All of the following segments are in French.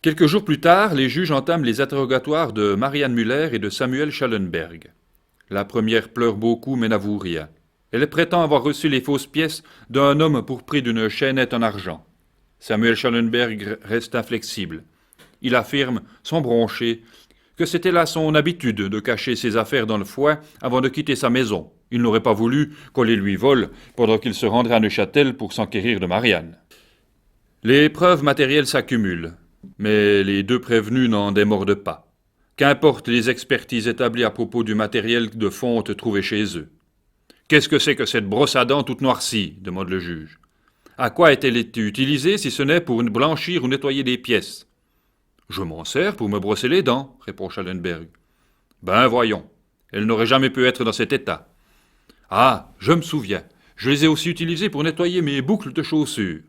Quelques jours plus tard, les juges entament les interrogatoires de Marianne Müller et de Samuel Schallenberg. La première pleure beaucoup mais n'avoue rien. Elle prétend avoir reçu les fausses pièces d'un homme pour prix d'une chaînette en argent. Samuel Schallenberg reste inflexible. Il affirme, sans broncher, que c'était là son habitude de cacher ses affaires dans le foin avant de quitter sa maison. Il n'aurait pas voulu qu'on les lui vole pendant qu'il se rendrait à Neuchâtel pour s'enquérir de Marianne. Les preuves matérielles s'accumulent, mais les deux prévenus n'en démordent pas. Qu'importe les expertises établies à propos du matériel de fonte trouvé chez eux. Qu'est-ce que c'est que cette brosse à dents toute noircie demande le juge. À quoi est-elle utilisée si ce n'est pour blanchir ou nettoyer des pièces? Je m'en sers pour me brosser les dents, répond Schallenberg. Ben voyons, elle n'aurait jamais pu être dans cet état. Ah, je me souviens, je les ai aussi utilisées pour nettoyer mes boucles de chaussures.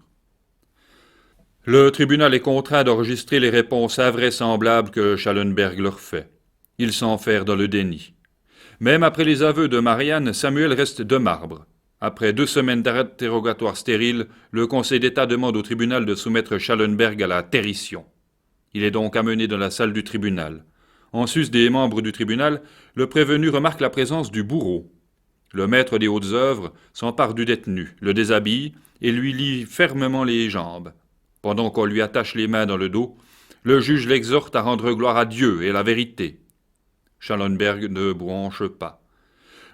Le tribunal est contraint d'enregistrer les réponses invraisemblables que Schallenberg leur fait. Il s'enferme dans le déni. Même après les aveux de Marianne, Samuel reste de marbre. Après 2 semaines d'interrogatoire stérile, le Conseil d'État demande au tribunal de soumettre Schallenberg à la territion. Il est donc amené dans la salle du tribunal. En sus des membres du tribunal, le prévenu remarque la présence du bourreau. Le maître des hautes œuvres s'empare du détenu, le déshabille et lui lie fermement les jambes. Pendant qu'on lui attache les mains dans le dos, le juge l'exhorte à rendre gloire à Dieu et à la vérité. Schallenberg ne bronche pas.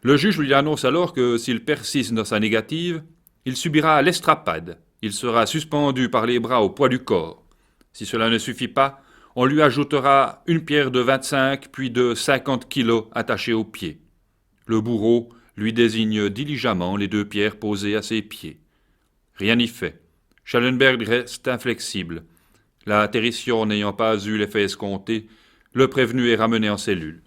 Le juge lui annonce alors que s'il persiste dans sa négative, il subira l'estrapade. Il sera suspendu par les bras au poids du corps. Si cela ne suffit pas, on lui ajoutera une pierre de 25 puis de 50 kilos attachée aux pieds. Le bourreau lui désigne diligemment les 2 pierres posées à ses pieds. Rien n'y fait. Schallenberg reste inflexible. La territion n'ayant pas eu l'effet escompté, le prévenu est ramené en cellule.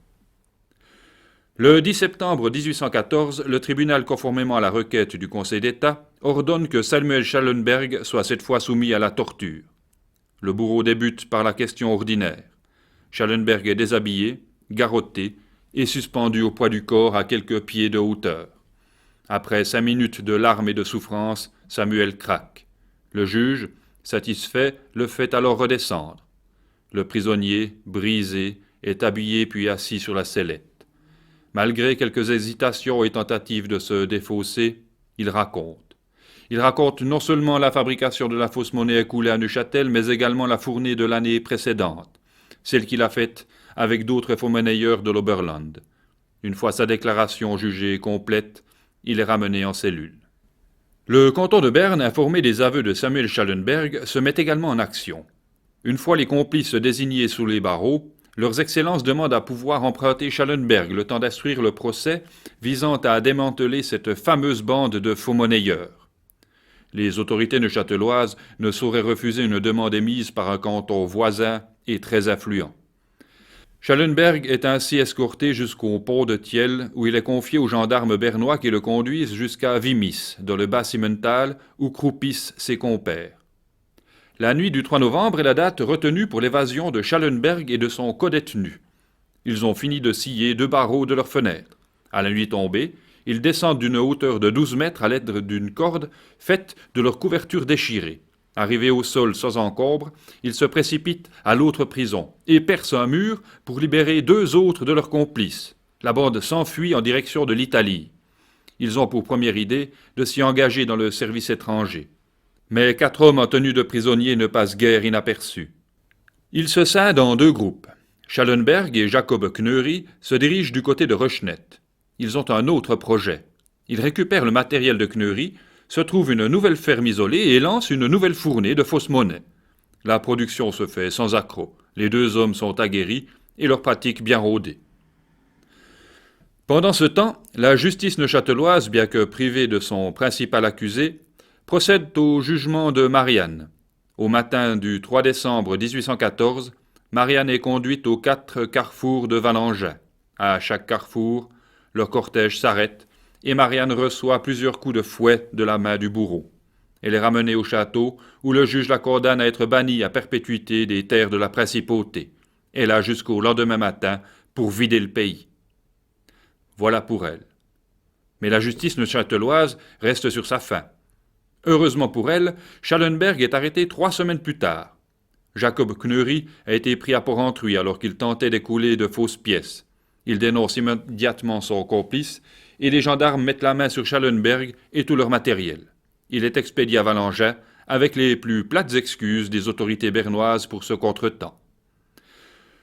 Le 10 septembre 1814, le tribunal, conformément à la requête du Conseil d'État, ordonne que Samuel Schallenberg soit cette fois soumis à la torture. Le bourreau débute par la question ordinaire. Schallenberg est déshabillé, garrotté et suspendu au poids du corps à quelques pieds de hauteur. Après 5 minutes de larmes et de souffrance, Samuel craque. Le juge, satisfait, le fait alors redescendre. Le prisonnier, brisé, est habillé puis assis sur la sellette. Malgré quelques hésitations et tentatives de se défausser, il raconte. Il raconte non seulement la fabrication de la fausse monnaie écoulée à Neuchâtel, mais également la fournée de l'année précédente, celle qu'il a faite avec d'autres faux-monnayeurs de l'Oberland. Une fois sa déclaration jugée complète, il est ramené en cellule. Le canton de Berne, informé des aveux de Samuel Schallenberg, se met également en action. Une fois les complices désignés sous les barreaux, leurs excellences demandent à pouvoir emprunter Schallenberg le temps d'instruire le procès visant à démanteler cette fameuse bande de faux-monnayeurs. Les autorités neuchâteloises ne sauraient refuser une demande émise par un canton voisin et très influent. Schallenberg est ainsi escorté jusqu'au pont de Thiel, où il est confié aux gendarmes bernois qui le conduisent jusqu'à Vimis, dans le Bas-Simmental, où croupissent ses compères. La nuit du 3 novembre est la date retenue pour l'évasion de Schallenberg et de son codétenu. Ils ont fini de scier 2 barreaux de leurs fenêtres. À la nuit tombée, ils descendent d'une hauteur de 12 mètres à l'aide d'une corde faite de leur couverture déchirée. Arrivés au sol sans encombre, ils se précipitent à l'autre prison et percent un mur pour libérer 2 autres de leurs complices. La bande s'enfuit en direction de l'Italie. Ils ont pour première idée de s'y engager dans le service étranger. Mais 4 hommes en tenue de prisonniers ne passent guère inaperçus. Ils se scindent en 2 groupes. Schallenberg et Jacob Kneury se dirigent du côté de Röschnet. Ils ont un autre projet. Ils récupèrent le matériel de Kneury, se trouvent une nouvelle ferme isolée et lancent une nouvelle fournée de fausses monnaies. La production se fait sans accroc. Les 2 hommes sont aguerris et leur pratique bien rodée. Pendant ce temps, la justice neuchâteloise, bien que privée de son principal accusé, procède au jugement de Marianne. Au matin du 3 décembre 1814, Marianne est conduite aux 4 carrefours de Valengin. À chaque carrefour, leur cortège s'arrête et Marianne reçoit plusieurs coups de fouet de la main du bourreau. Elle est ramenée au château où le juge la condamne à être bannie à perpétuité des terres de la principauté. Elle a jusqu'au lendemain matin pour vider le pays. Voilà pour elle. Mais la justice neuchâteloise reste sur sa faim. Heureusement pour elle, Schallenberg est arrêté 3 semaines plus tard. Jacob Kneury a été pris à Porrentruy alors qu'il tentait d'écouler de fausses pièces. Il dénonce immédiatement son complice et les gendarmes mettent la main sur Schallenberg et tout leur matériel. Il est expédié à Valangin avec les plus plates excuses des autorités bernoises pour ce contretemps.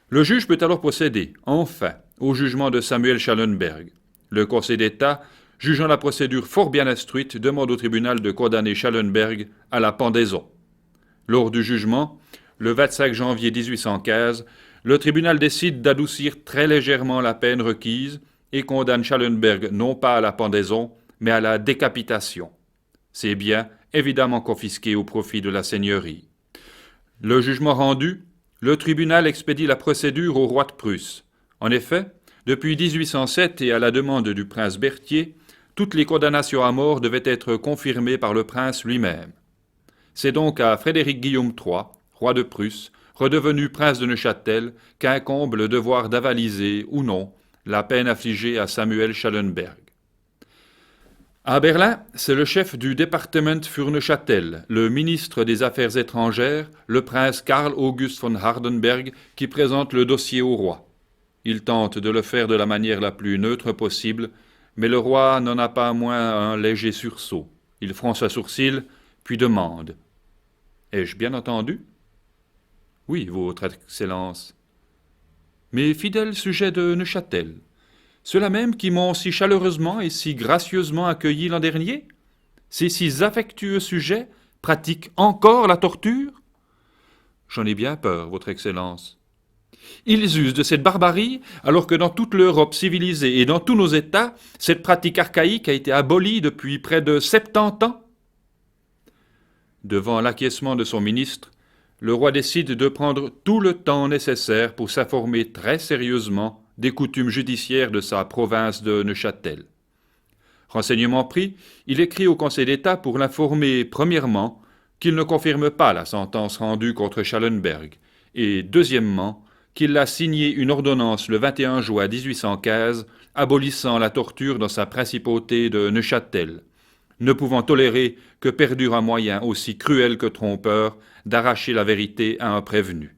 Le juge peut alors procéder, enfin, au jugement de Samuel Schallenberg. Le Conseil d'État, jugeant la procédure fort bien instruite, demande au tribunal de condamner Schallenberg à la pendaison. Lors du jugement, le 25 janvier 1815, le tribunal décide d'adoucir très légèrement la peine requise et condamne Schallenberg non pas à la pendaison, mais à la décapitation. Ses biens évidemment confisqués au profit de la seigneurie. Le jugement rendu, le tribunal expédie la procédure au roi de Prusse. En effet, depuis 1807 et à la demande du prince Berthier, toutes les condamnations à mort devaient être confirmées par le prince lui-même. C'est donc à Frédéric Guillaume III, roi de Prusse, redevenu prince de Neuchâtel, qu'incombe le devoir d'avaliser ou non la peine affligée à Samuel Schallenberg. À Berlin, c'est le chef du département für Neuchâtel, le ministre des Affaires étrangères, le prince Karl August von Hardenberg, qui présente le dossier au roi. Il tente de le faire de la manière la plus neutre possible, mais le roi n'en a pas moins un léger sursaut. Il fronce un sourcil, puis demande « Ai-je bien entendu ?»« Oui, votre Excellence. »« Mes fidèles sujets de Neuchâtel, ceux-là même qui m'ont si chaleureusement et si gracieusement accueilli l'an dernier, ces si affectueux sujets pratiquent encore la torture ? J'en ai bien peur, votre Excellence. Ils usent de cette barbarie alors que dans toute l'Europe civilisée et dans tous nos États, cette pratique archaïque a été abolie depuis près de 70 ans. Devant l'acquiescement de son ministre, le roi décide de prendre tout le temps nécessaire pour s'informer très sérieusement des coutumes judiciaires de sa province de Neuchâtel. Renseignement pris, il écrit au Conseil d'État pour l'informer, premièrement, qu'il ne confirme pas la sentence rendue contre Schallenberg, et deuxièmement, qu'il a signé une ordonnance le 21 juin 1815 abolissant la torture dans sa principauté de Neuchâtel, ne pouvant tolérer que perdure un moyen aussi cruel que trompeur d'arracher la vérité à un prévenu.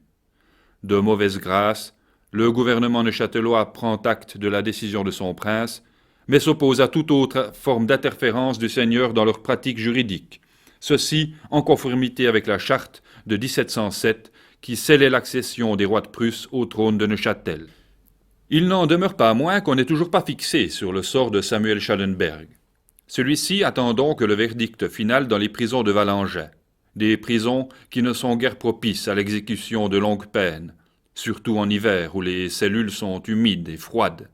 De mauvaise grâce, le gouvernement neuchâtelois prend acte de la décision de son prince, mais s'oppose à toute autre forme d'interférence du seigneur dans leurs pratiques juridiques, ceci en conformité avec la charte de 1707 qui scellait l'accession des rois de Prusse au trône de Neuchâtel. Il n'en demeure pas moins qu'on n'est toujours pas fixé sur le sort de Samuel Schallenberg. Celui-ci attend donc le verdict final dans les prisons de Valangin, des prisons qui ne sont guère propices à l'exécution de longues peines, surtout en hiver où les cellules sont humides et froides.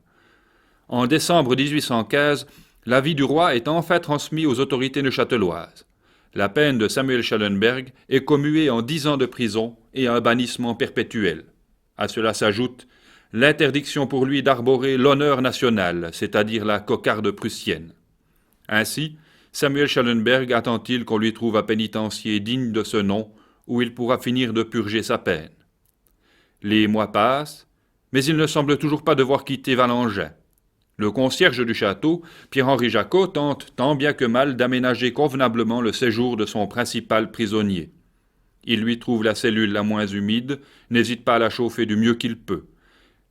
En décembre 1815, l'avis du roi est enfin transmis aux autorités neuchâteloises. La peine de Samuel Schallenberg est commuée en 10 ans de prison et un bannissement perpétuel. À cela s'ajoute l'interdiction pour lui d'arborer l'honneur national, c'est-à-dire la cocarde prussienne. Ainsi, Samuel Schallenberg attend-il qu'on lui trouve un pénitencier digne de ce nom où il pourra finir de purger sa peine. Les mois passent, mais il ne semble toujours pas devoir quitter Valangin. Le concierge du château, Pierre-Henri Jacot, tente tant bien que mal d'aménager convenablement le séjour de son principal prisonnier. Il lui trouve la cellule la moins humide, n'hésite pas à la chauffer du mieux qu'il peut.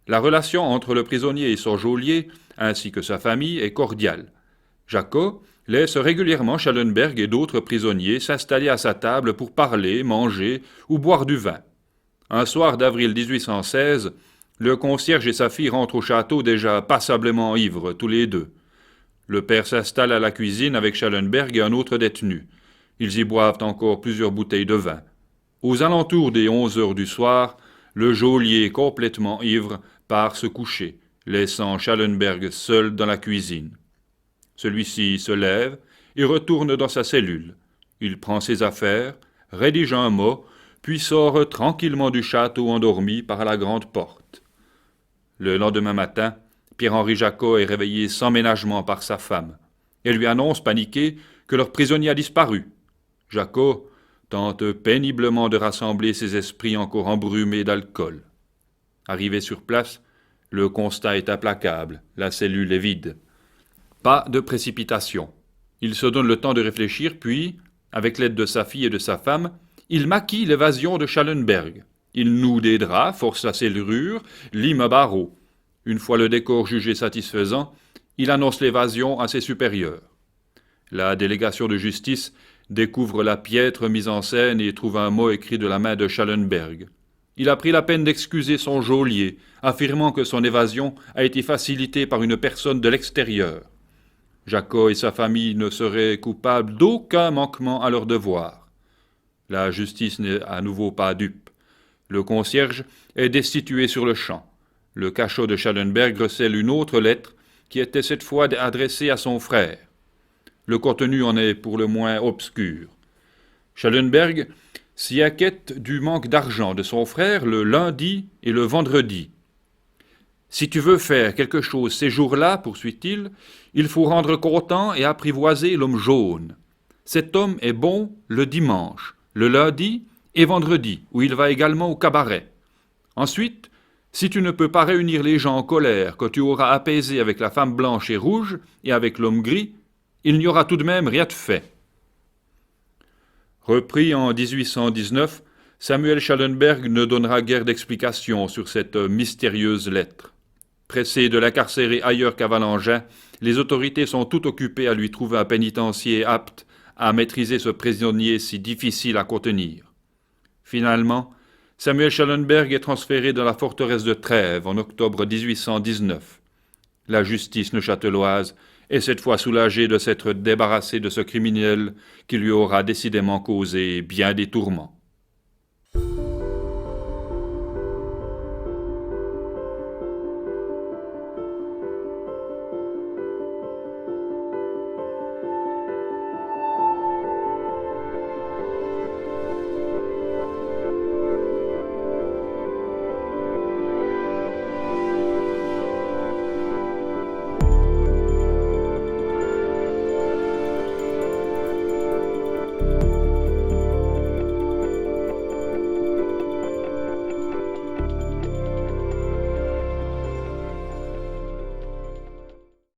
La relation entre le prisonnier et son geôlier, ainsi que sa famille, est cordiale. Jacot laisse régulièrement Schallenberg et d'autres prisonniers s'installer à sa table pour parler, manger ou boire du vin. Un soir d'avril 1816, le concierge et sa fille rentrent au château déjà passablement ivres, tous les deux. Le père s'installe à la cuisine avec Schallenberg et un autre détenu. Ils y boivent encore plusieurs bouteilles de vin. Aux alentours des 11 heures du soir, le geôlier, complètement ivre, part se coucher, laissant Schallenberg seul dans la cuisine. Celui-ci se lève et retourne dans sa cellule. Il prend ses affaires, rédige un mot, puis sort tranquillement du château endormi par la grande porte. Le lendemain matin, Pierre-Henri Jacot est réveillé sans ménagement par sa femme. Elle lui annonce, paniqué, que leur prisonnier a disparu. Jacot tente péniblement de rassembler ses esprits encore embrumés d'alcool. Arrivé sur place, le constat est implacable, la cellule est vide. Pas de précipitation. Il se donne le temps de réfléchir, puis, avec l'aide de sa fille et de sa femme, il maquille l'évasion de Schallenberg. Il noue des draps, force la serrure, lime un barreau. Une fois le décor jugé satisfaisant, il annonce l'évasion à ses supérieurs. La délégation de justice découvre la piètre mise en scène et trouve un mot écrit de la main de Schallenberg. Il a pris la peine d'excuser son geôlier, affirmant que son évasion a été facilitée par une personne de l'extérieur. Jacquot et sa famille ne seraient coupables d'aucun manquement à leur devoir. La justice n'est à nouveau pas dupe. Le concierge est destitué sur le champ. Le cachot de Schallenberg recèle une autre lettre qui était cette fois adressée à son frère. Le contenu en est pour le moins obscur. Schallenberg s'y inquiète du manque d'argent de son frère le lundi et le vendredi. « Si tu veux faire quelque chose ces jours-là, poursuit-il, il faut rendre content et apprivoiser l'homme jaune. Cet homme est bon le dimanche, le lundi et vendredi, où il va également au cabaret. Ensuite, si tu ne peux pas réunir les gens en colère que tu auras apaisés avec la femme blanche et rouge et avec l'homme gris, il n'y aura tout de même rien de fait. » Repris en 1819, Samuel Schallenberg ne donnera guère d'explications sur cette mystérieuse lettre. Pressé de l'incarcérer ailleurs qu'à Valangin, les autorités sont toutes occupées à lui trouver un pénitencier apte à maîtriser ce prisonnier si difficile à contenir. Finalement, Samuel Schallenberg est transféré dans la forteresse de Trèves en octobre 1819. La justice neuchâteloise est cette fois soulagée de s'être débarrassée de ce criminel qui lui aura décidément causé bien des tourments.